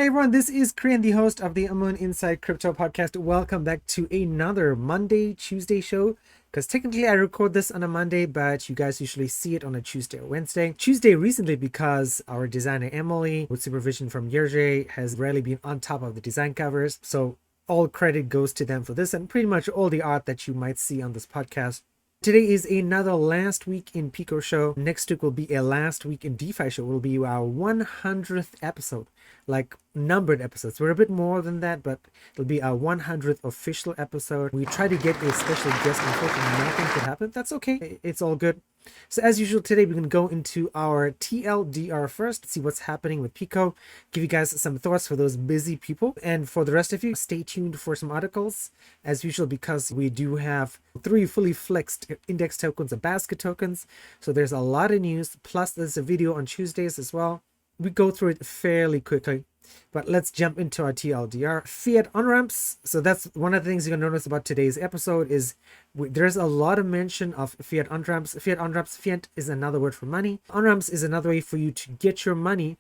Hey everyone, this is Korean, the host of the Moon Inside Crypto podcast. Welcome back to another Monday, Tuesday show. Because technically I record this on a Monday, but you guys usually see it on a Tuesday or Wednesday. Tuesday recently because our designer Emily, with supervision from Yerje, has rarely been on top of the design covers. So all credit goes to them for this and pretty much all the art that you might see on this podcast. Today is another last week in PECO show. Next week will be a last week in DeFi show. It will be our 100th episode, like numbered episodes. We're a bit more than that, but it'll be our 100th official episode. We try to get a special guest. Unfortunately, nothing could happen. That's okay. It's all good. So as usual, today we can go into our TLDR first, see what's happening with PECO, give you guys some thoughts for those busy people. And for the rest of you, stay tuned for some articles as usual, because we do have 3 fully flexed index tokens and basket tokens. So there's a lot of news. Plus there's a video on Tuesdays as well. We go through it fairly quickly, but let's jump into our TLDR. Fiat on-ramps. So that's one of the things you're gonna notice about today's episode is there's a lot of mention of fiat on-ramps. Fiat on-ramps, fiat is another word for money. On-ramps is another way for you to get your money,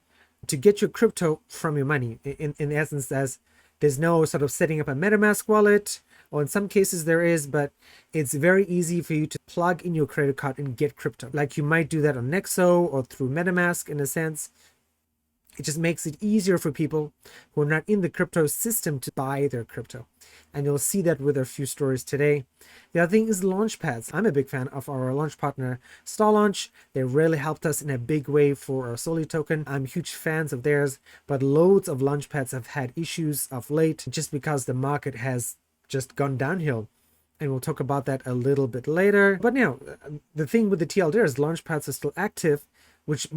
to get your crypto from your money. In essence, as there's no sort of setting up a MetaMask wallet, or in some cases there is, but it's very easy for you to plug in your credit card and get crypto. Like you might do that on Nexo or through MetaMask in a sense. It just makes it easier for people who are not in the crypto system to buy their crypto. And you'll see that with a few stories today. The other thing is Launchpads. I'm a big fan of our launch partner, StarLaunch. They really helped us in a big way for our Soli token. I'm huge fans of theirs, but loads of Launchpads have had issues of late just because the market has just gone downhill. And we'll talk about that a little bit later. But now, the thing with the TLDR is Launchpads are still active, which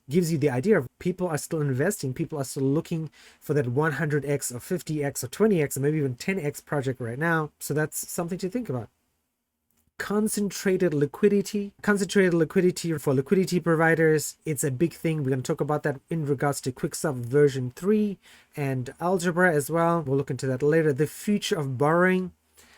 gives you the idea of people are still investing, people are still looking for that 100x or 50x or 20x or maybe even 10x project right now. So that's something to think about. Concentrated liquidity for liquidity providers. It's a big thing. We're going to talk about that in regards to Quickswap version 3 and algebra as well. We'll look into that later. The future of borrowing.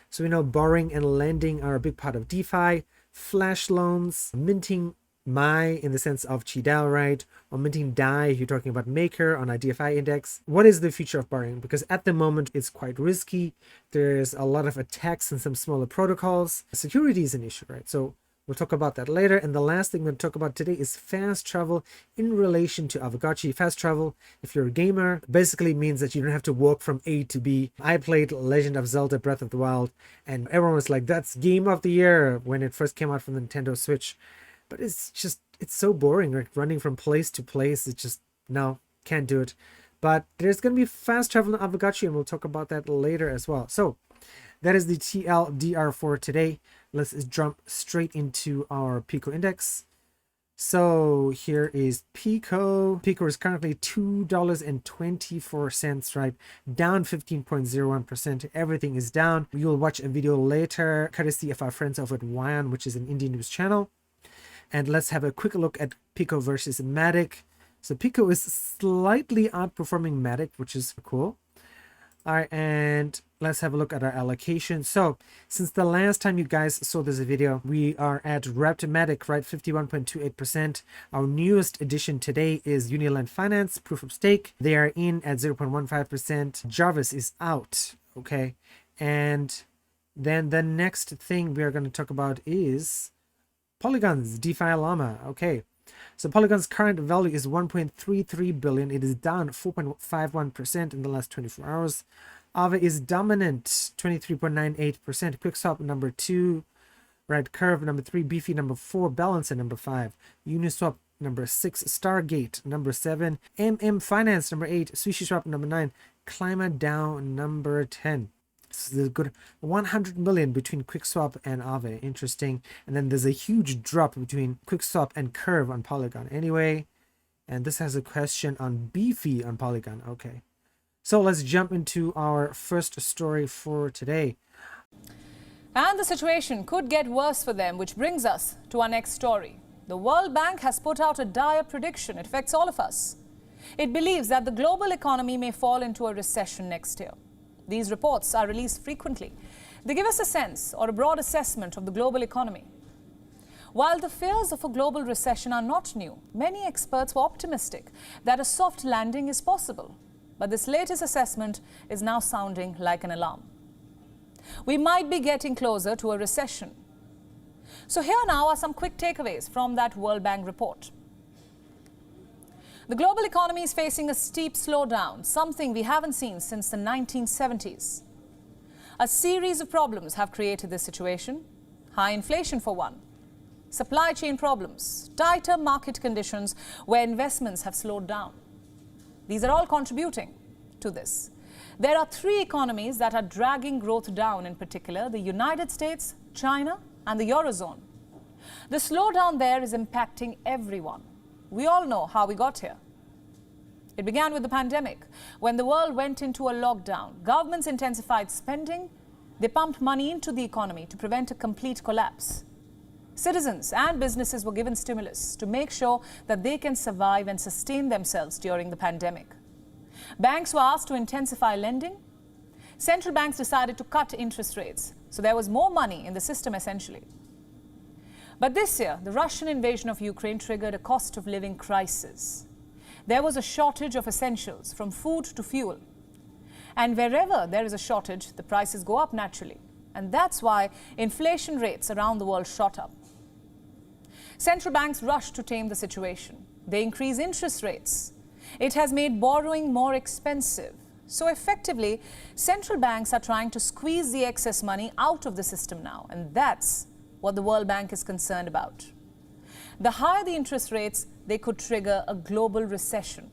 So we know borrowing and lending are a big part of DeFi. Flash loans, minting Mai in the sense of Qidao, right? Or minting Dai if you're talking about Maker on a DFI index. What is the future of borrowing? Because at the moment it's quite risky. There's a lot of attacks in some smaller protocols. Security is an issue, right? So we'll talk about that later. And the last thing we're going to talk about today is fast travel in relation to Aavegotchi. Fast travel, if you're a gamer, basically means that you don't have to walk from A to B. I played Legend of Zelda Breath of the Wild, and everyone was like, that's game of the year when it first came out from the Nintendo Switch. But it's so boring, like running from place to place. It's just, no, can't do it. But there's going to be fast travel in Aavegotchi, and we'll talk about that later as well. So that is the TLDR for today. Let's jump straight into our PECO index. So here is PECO. PECO is currently $2.24, right? Down 15.01%. Everything is down. You'll watch a video later, courtesy of our friends over at Wyan, which is an Indian news channel. And let's have a quick look at PECO versus Matic. So PECO is slightly outperforming Matic, which is cool. All right, and let's have a look at our allocation. So since the last time you guys saw this video, we are at wrapped Matic, right? 51.28%. Our newest addition today is Unilend Finance, proof of stake. They are in at 0.15%. Jarvis is out, okay? And then the next thing we are going to talk about is Polygon's DeFi Llama. Okay, so Polygon's current value is 1.33 billion. It is down 4.51% in the last 24 hours. Aave is dominant, 23.98%. Quickswap number 2, right? Curve number 3, Beefy number 4, Balancer number 5, Uniswap number 6, Stargate number 7, Finance number 8, SushiSwap number 9, Climate Down number 10. This is a good 100 million between Quickswap and Aave. Interesting. And then there's a huge drop between Quickswap and Curve on Polygon. Anyway, and this has a question on Beefy on Polygon. Okay. So let's jump into our first story for today. And the situation could get worse for them, which brings us to our next story. The World Bank has put out a dire prediction. It affects all of us. It believes that the global economy may fall into a recession next year. These reports are released frequently. They give us a sense or a broad assessment of the global economy. While the fears of a global recession are not new, many experts were optimistic that a soft landing is possible. but this latest assessment is now sounding like an alarm. We might be getting closer to a recession. So here now are some quick takeaways from that World Bank report. The global economy is facing a steep slowdown, something we haven't seen since the 1970s. A series of problems have created this situation. High inflation for one, supply chain problems, tighter market conditions where investments have slowed down. These are all contributing to this. There are three economies that are dragging growth down, in particular, the United States, China, and the Eurozone. The slowdown there is impacting everyone. We all know how we got here. It began with the pandemic. When the world went into a lockdown, governments intensified spending. They pumped money into the economy to prevent a complete collapse. Citizens and businesses were given stimulus to make sure that they can survive and sustain themselves during the pandemic. Banks were asked to intensify lending. Central banks decided to cut interest rates, so there was more money in the system essentially. But this year, the Russian invasion of Ukraine triggered a cost of living crisis. There was a shortage of essentials, from food to fuel. And wherever there is a shortage, the prices go up naturally. And that's why inflation rates around the world shot up. Central banks rushed to tame the situation. They increased interest rates. It has made borrowing more expensive. So effectively, central banks are trying to squeeze the excess money out of the system now. And that's what the World Bank is concerned about. The higher the interest rates, they could trigger a global recession.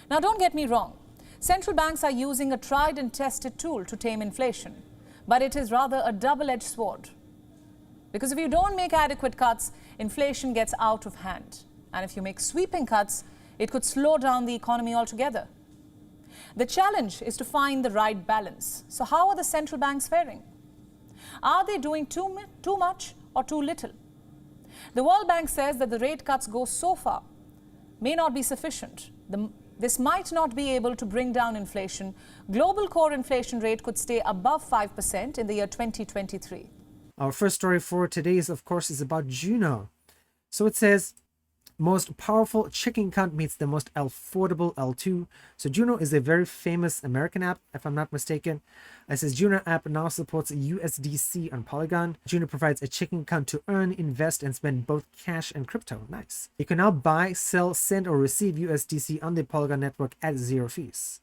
Now, don't get me wrong. Central banks are using a tried and tested tool to tame inflation, but it is rather a double-edged sword. Because if you don't make adequate cuts, inflation gets out of hand. And if you make sweeping cuts, it could slow down the economy altogether. The challenge is to find the right balance. So how are the central banks faring? Are they doing too much or too little? The World Bank says that the rate cuts go so far may not be sufficient. This might not be able to bring down inflation. Global core inflation rate could stay above 5% in the year 2023. Our first story for today is, of course, is about Juno. So it says, most powerful checking account meets the most affordable L2. So Juno is a very famous American app, if I'm not mistaken. It says Juno app now supports USDC on Polygon. Juno provides a checking account to earn, invest, and spend both cash and crypto. Nice. You can now buy, sell, send, or receive USDC on the Polygon network at zero fees.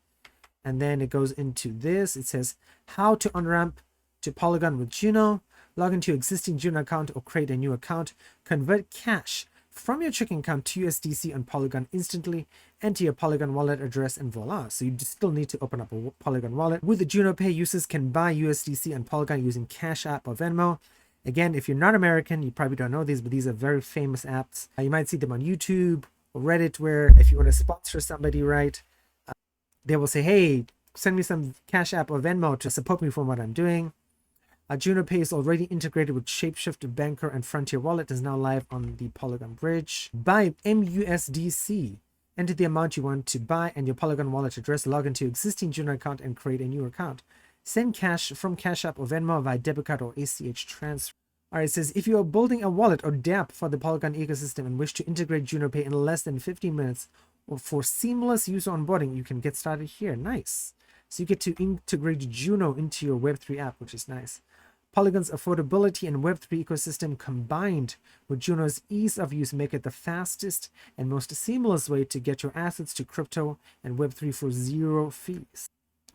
And then it goes into this. It says how to on-ramp to Polygon with Juno. Log into your existing Juno account or create a new account. Convert cash from your checking account to USDC on Polygon instantly. Enter your Polygon wallet address and voila. So you still need to open up a Polygon wallet. With the Juno Pay, users can buy USDC on Polygon using Cash App or Venmo. Again, if you're not American, you probably don't know these, but these are very famous apps. You might see them on YouTube or Reddit, where if you want to sponsor somebody, right, they will say, hey, send me some Cash App or Venmo to support me for what I'm doing. Juno Pay is already integrated with Shapeshift, Banker, and Frontier Wallet. Is now live on the Polygon bridge. Buy MUSDC. Enter the amount you want to buy and your Polygon wallet address. Log into your existing Juno account and create a new account. Send cash from Cash App or Venmo via debit card or ACH transfer. Alright, it says if you are building a wallet or dApp for the Polygon ecosystem and wish to integrate Juno Pay in less than 15 minutes or for seamless user onboarding, you can get started here. Nice. So you get to integrate Juno into your Web3 app, which is nice. Polygon's affordability and Web3 ecosystem combined with Juno's ease of use make it the fastest and most seamless way to get your assets to crypto and Web3 for zero fees.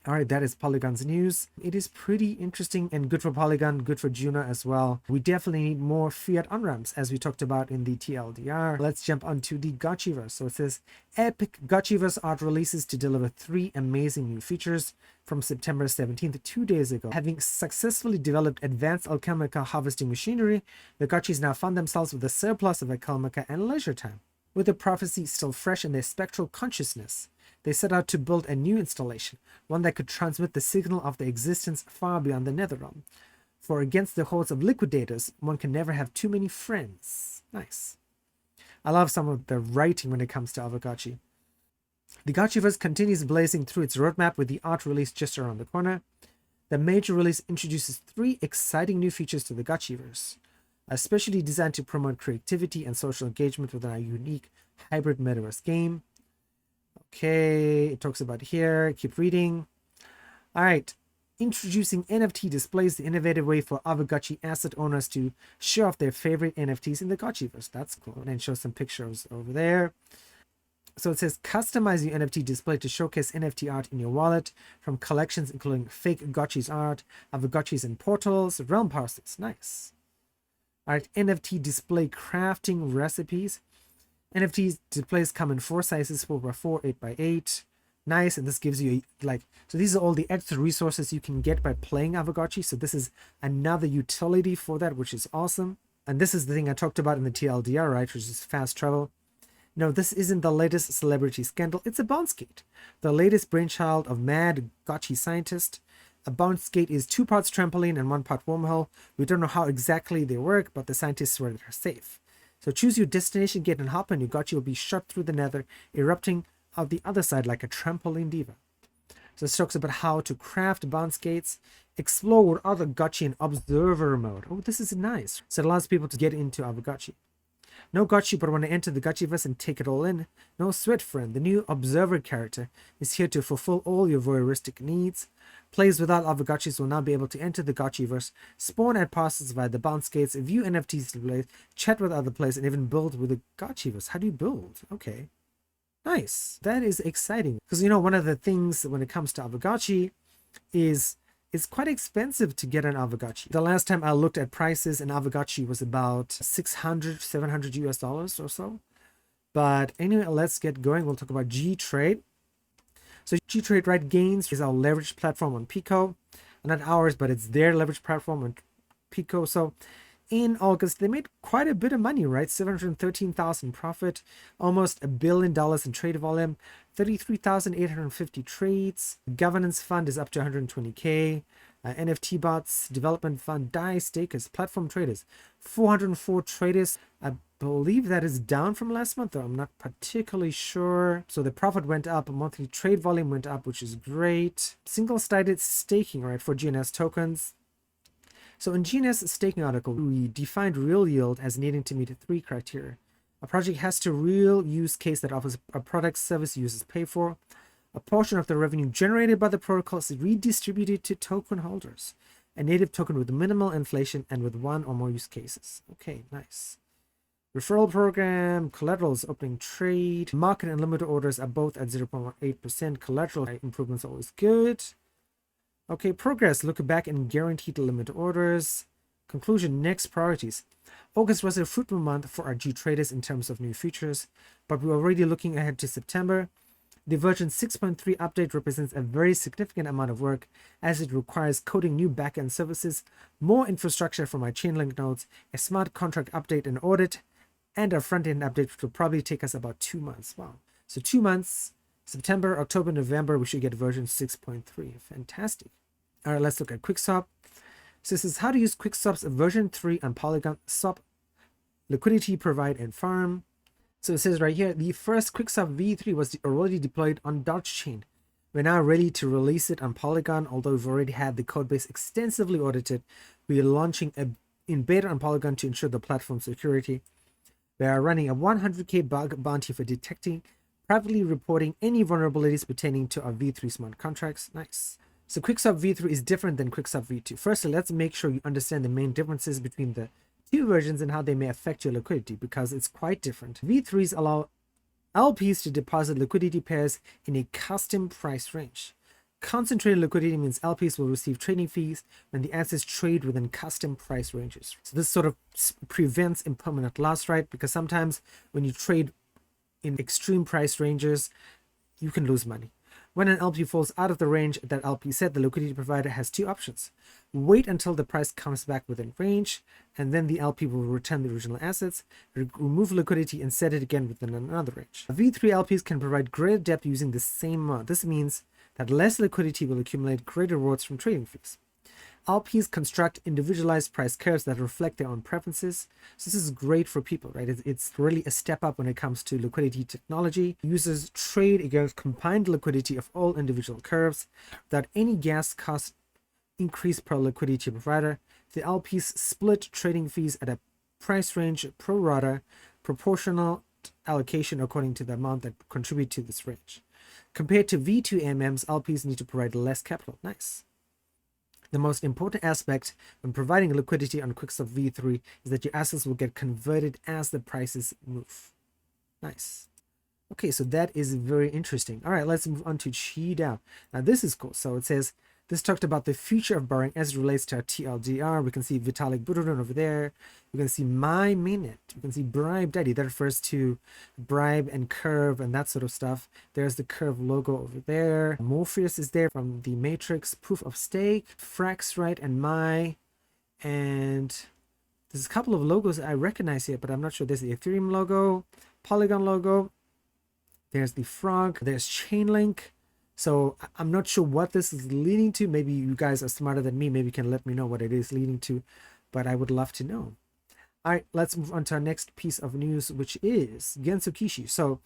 All right, that is Polygon's news. It is pretty interesting and good for Polygon, good for Juno as well. We definitely need more Fiat on-ramps, as we talked about in the TLDR. Let's jump onto the Gotchiverse. So it says epic Gotchiverse art releases to deliver 3 amazing new features from September 17th, 2 days ago. Having successfully developed advanced Alchemica harvesting machinery, the Gotchis now found themselves with a surplus of Alchemica and leisure time. With the prophecy still fresh in their spectral consciousness, they set out to build a new installation, one that could transmit the signal of their existence far beyond the Netherrealm. For against the hordes of liquidators, one can never have too many friends. Nice. I love some of the writing when it comes to Aavegotchi. The Gotchiverse continues blazing through its roadmap with the art release just around the corner. The major release introduces 3 exciting new features to the Gotchiverse, especially designed to promote creativity and social engagement within a unique hybrid metaverse game. Okay, it talks about here. Keep reading. All right. Introducing NFT displays, the innovative way for Aavegotchi asset owners to show off their favorite NFTs in the Gotchiverse. That's cool. And show some pictures over there. So it says customize your NFT display to showcase NFT art in your wallet from collections including fake Gotchi's art, Aavegotchis and portals, realm parcels. Nice. All right, NFT display crafting recipes. NFT displays come in 4 sizes: 4x4, 8x8. Nice, and this gives you so these are all the extra resources you can get by playing Aavegotchi. So this is another utility for that, which is awesome. And this is the thing I talked about in the TLDR, right, which is fast travel. No, this isn't the latest celebrity scandal. It's a bounce skate, the latest brainchild of mad Gotchi scientist. A bounce skate is 2 parts trampoline and 1 part wormhole. We don't know how exactly they work, but the scientists swear they're safe. So choose your destination, get and hop, and your Gotchi will be shot through the nether, erupting out the other side like a trampoline diva. So this talks about how to craft bounce skates, explore with other Gotchi in observer mode. Oh, this is nice. So it allows people to get into Aavegotchi. No Gotchi, but want to enter the Gotchiverse and take it all in. No sweat, friend. The new observer character is here to fulfill all your voyeuristic needs. Players without Aavegotchis will now be able to enter the Gotchiverse, spawn at parcels via the bounce skates, view NFTs displays, chat with other players, and even build with the Gotchiverse. How do you build? Okay. Nice. That is exciting. Because, one of the things when it comes to Aavegotchi is it's quite expensive to get an Aavegotchi. The last time I looked at prices, an Aavegotchi was about $600, $700 US dollars or so. But anyway, let's get going. We'll talk about G-Trade. So G-Trade, right, Gains is our leverage platform on PECO. Not ours, but it's their leverage platform on PECO. So in August, they made quite a bit of money, right? 713,000 profit, almost $1 billion in trade volume, 33,850 trades. Governance fund is up to 120K. NFT bots, development fund, DAI stakers, platform traders, 404 traders. I believe that is down from last month, though I'm not particularly sure. So the profit went up, monthly trade volume went up, which is great. Single-sided staking, right, for GNS tokens. So in GNS staking article, we defined real yield as needing to meet 3 criteria. A project has to real use case that offers a product service users pay for. A portion of the revenue generated by the protocol is redistributed to token holders. A native token with minimal inflation and with 1 or more use cases. Okay, nice. Referral program, collaterals, opening trade, market and limit orders are both at 0.18%. Collateral improvements are always good. Okay, progress, look back and guaranteed limit orders. Conclusion, next priorities. August was a fruitful month for our G traders in terms of new features, but we're already looking ahead to September. The version 6.3 update represents a very significant amount of work as it requires coding new backend services, more infrastructure for my Chainlink nodes, a smart contract update and audit, and a front-end update which will probably take us about 2 months. Wow. So 2 months, September, October, November, we should get version 6.3. Fantastic. All right, let's look at Quickswap. So this is how to use Quickswap's version 3 on Polygon Swap, liquidity, provide, and farm. So it says right here, the first Quickswap V3 was already deployed on Dodge Chain. We're now ready to release it on Polygon, although we've already had the codebase extensively audited. We are launching in beta on Polygon to ensure the platform security. We are running a 100K bug bounty for detecting, privately reporting any vulnerabilities pertaining to our V3 smart contracts. Nice. So Quickswap V3 is different than Quickswap V2. Firstly, let's make sure you understand the main differences between the 2 versions and how they may affect your liquidity, because it's quite different. V3s allow LPs to deposit liquidity pairs in a custom price range. Concentrated liquidity means LPs will receive trading fees when the assets trade within custom price ranges. So this sort of prevents impermanent loss, right? Because sometimes when you trade in extreme price ranges, you can lose money. When an LP falls out of the range that LP set, the liquidity provider has 2 options. Wait until the price comes back within range, and then the LP will return the original assets, remove liquidity, and set it again within another range. V3 LPs can provide greater depth using the same mod. This means that less liquidity will accumulate greater rewards from trading fees. LPs construct individualized price curves that reflect their own preferences. So this is great for people, right? It's really a step up when it comes to liquidity technology. Users trade against combined liquidity of all individual curves without any gas cost increase per liquidity provider. The LPs split trading fees at a price range pro rata, proportional allocation according to the amount that contribute to this range. Compared to V2 AMMs, LPs need to provide less capital. Nice. The most important aspect when providing liquidity on Quickswap V3 is that your assets will get converted as the prices move. Nice. Okay, so that is very interesting. All right, let's move on to Dao. Now this is cool. So it says, this talked about the future of borrowing as it relates to our TLDR. We can see Vitalik Buterin over there. We can see my mainnet. We can see Bribe Daddy. That refers to Bribe and Curve and that sort of stuff. There's the Curve logo over there. Morpheus is there from the Matrix. Proof of Stake, Frax, right, and My. And there's a couple of logos I recognize here, but I'm not sure. There's the Ethereum logo, Polygon logo. There's the Frog. There's Chainlink. So I'm not sure what this is leading to. Maybe you guys are smarter than me. Maybe you can let me know what it is leading to, but I would love to know. All right, let's move on to our next piece of news, which is Genso Kishi. So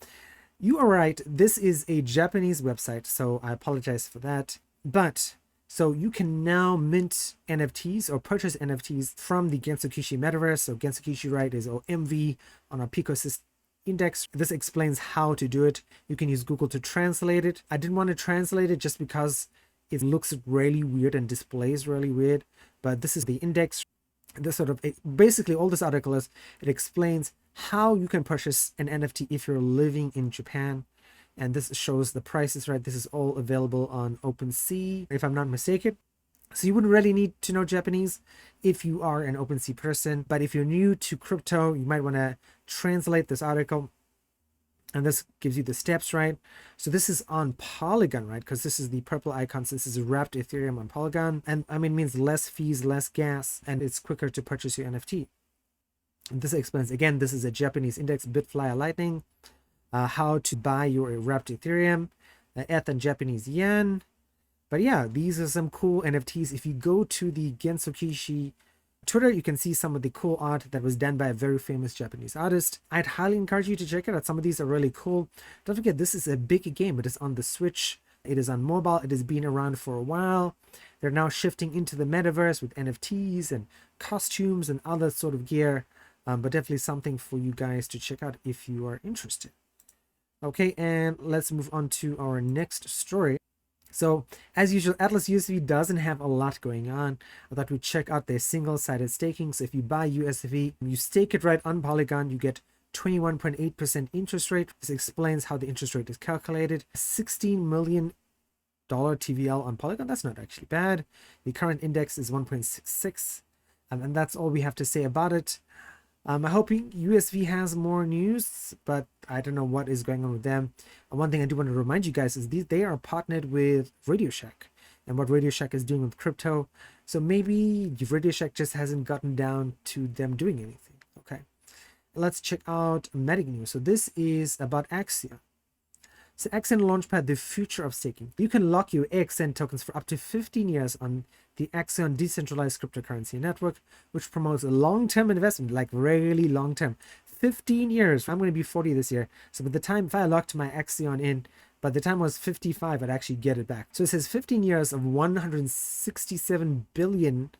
you are right. This is a Japanese website, so I apologize for that. But so you can now mint NFTs or purchase NFTs from the Genso Kishi Metaverse. So Genso Kishi, right, is MV on our PECO system index. This explains how to do it. You can use Google to translate it. I didn't want to translate it just because it looks really weird and displays really weird, but this is the index. This sort of, basically all this article is, it explains how you can purchase an NFT if you're living in Japan, and this shows the prices, right? This is all available on OpenSea, if I'm not mistaken. So you wouldn't really need to know Japanese if you are an OpenSea person, but if you're new to crypto, you might want to translate this article, and this gives you the steps, right? So this is on Polygon, right? Because this is the purple icon. So this is wrapped Ethereum on Polygon, and I mean, it means less fees, less gas, and it's quicker to purchase your NFT. And this explains, again, this is a Japanese index, Bitflyer Lightning, how to buy your wrapped Ethereum, ETH and Japanese yen. But yeah, these are some cool NFTs. If you go to the Genso Kishi Twitter, you can see some of the cool art that was done by a very famous Japanese artist. I'd highly encourage you to check it out. Some of these are really cool. Don't forget, this is a big game. It is on the Switch. It is on mobile. It has been around for a while. They're now shifting into the metaverse with NFTs and costumes and other sort of gear. But definitely something for you guys to check out if you are interested. Okay, and let's move on to our next story. So as usual, Atlas USV doesn't have a lot going on. I thought we'd check out their single-sided staking. So if you buy USV, you stake it right on Polygon, you get 21.8% interest rate. This explains how the interest rate is calculated. $16 million TVL on Polygon. That's not actually bad. The current index is 1.66. And that's all we have to say about it. I'm hoping USV has more news, but I don't know what is going on with them. One thing I do want to remind you guys is they are partnered with Radio Shack and what Radio Shack is doing with crypto. So maybe Radio Shack just hasn't gotten down to them doing anything. Okay, let's check out Matic news. So this is about Axion. So Axion Launchpad, the future of staking. You can lock your AXN tokens for up to 15 years on the Axion decentralized cryptocurrency network, which promotes a long-term investment, like really long-term. 15 years. I'm going to be 40 this year. So by the time, if I locked my Axion in, by the time I was 55, I'd actually get it back. So it says 15 years of 167 billion.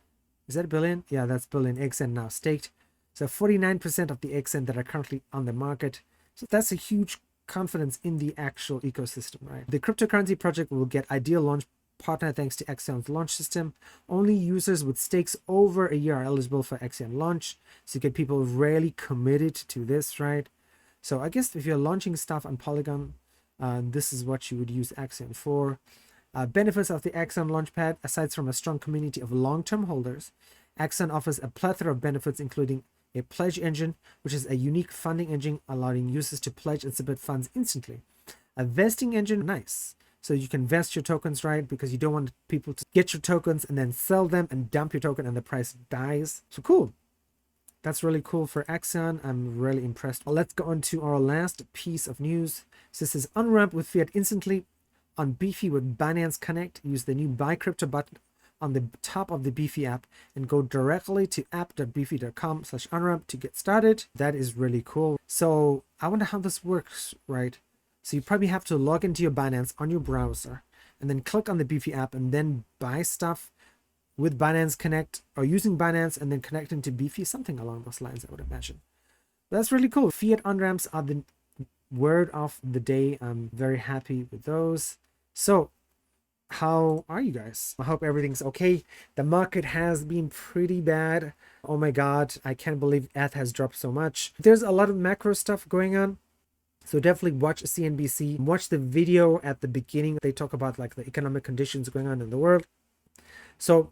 Is that a billion? Yeah, that's billion AXN now staked. So 49% of the AXN that are currently on the market. So that's a huge confidence in the actual ecosystem, right? The cryptocurrency project will get ideal launch partner thanks to Axion's launch system. Only users with stakes over a year are eligible for Axion launch. So you get people really committed to this, right? So I guess if you're launching stuff on Polygon, this is what you would use Axion for. Benefits of the Axion Launchpad: aside from a strong community of long-term holders, Axion offers a plethora of benefits, including a pledge engine, which is a unique funding engine allowing users to pledge and submit funds instantly. A vesting engine, nice. So you can vest your tokens, right? Because you don't want people to get your tokens and then sell them and dump your token and the price dies. So cool. That's really cool for Axion. I'm really impressed. Well, let's go on to our last piece of news. So this is on-ramp with Fiat instantly on Beefy with Binance Connect. Use the new buy crypto button on the top of the Beefy app and go directly to app.beefy.com/onramp to get started. That is really cool. So I wonder how this works, right? So you probably have to log into your Binance on your browser and then click on the Beefy app and then buy stuff with Binance Connect or using Binance and then connecting to Beefy, something along those lines, I would imagine. But that's really cool. Fiat on-ramps are the word of the day. I'm very happy with those. So how are you guys? I hope everything's okay. The market has been pretty bad. Oh my god, I can't believe ETH has dropped so much. There's a lot of macro stuff going on, so definitely watch CNBC. Watch the video at the beginning. They talk about like the economic conditions going on in the world. So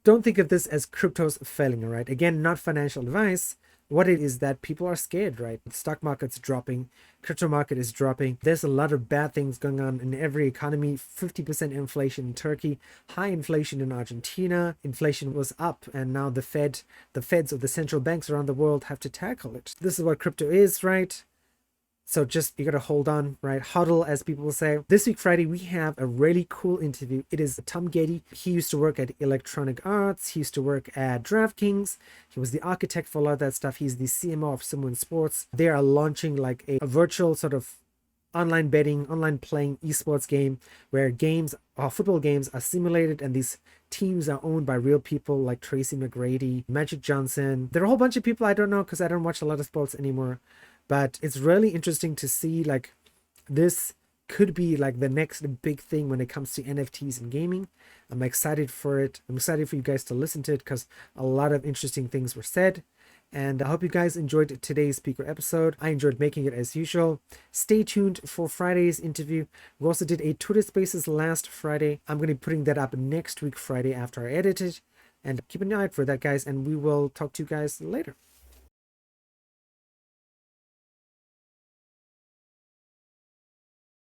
don't think of this as cryptos failing, all right? Again, not financial advice. What it is that people are scared, right? The stock market's dropping, crypto market is dropping. There's a lot of bad things going on in every economy. 50% inflation in Turkey, high inflation in Argentina. Inflation was up, and now the feds of the central banks around the world have to tackle it. This is what crypto is, right? So just, you gotta hold on, right? Huddle, as people say. This week, Friday, we have a really cool interview. It is Tom Getty. He used to work at Electronic Arts. He used to work at DraftKings. He was the architect for a lot of that stuff. He's the CMO of Simon Sports. They are launching like a virtual sort of online betting, online playing esports game where games, football games are simulated, and these teams are owned by real people like Tracy McGrady, Magic Johnson. There are a whole bunch of people I don't know because I don't watch a lot of sports anymore. But it's really interesting to see, like, this could be like the next big thing when it comes to NFTs and gaming. I'm excited for it. I'm excited for you guys to listen to it because a lot of interesting things were said. And I hope you guys enjoyed today's PECO episode. I enjoyed making it as usual. Stay tuned for Friday's interview. We also did a Twitter Spaces last Friday. I'm going to be putting that up next week, Friday, after I edit it. And keep an eye out for that, guys. And we will talk to you guys later.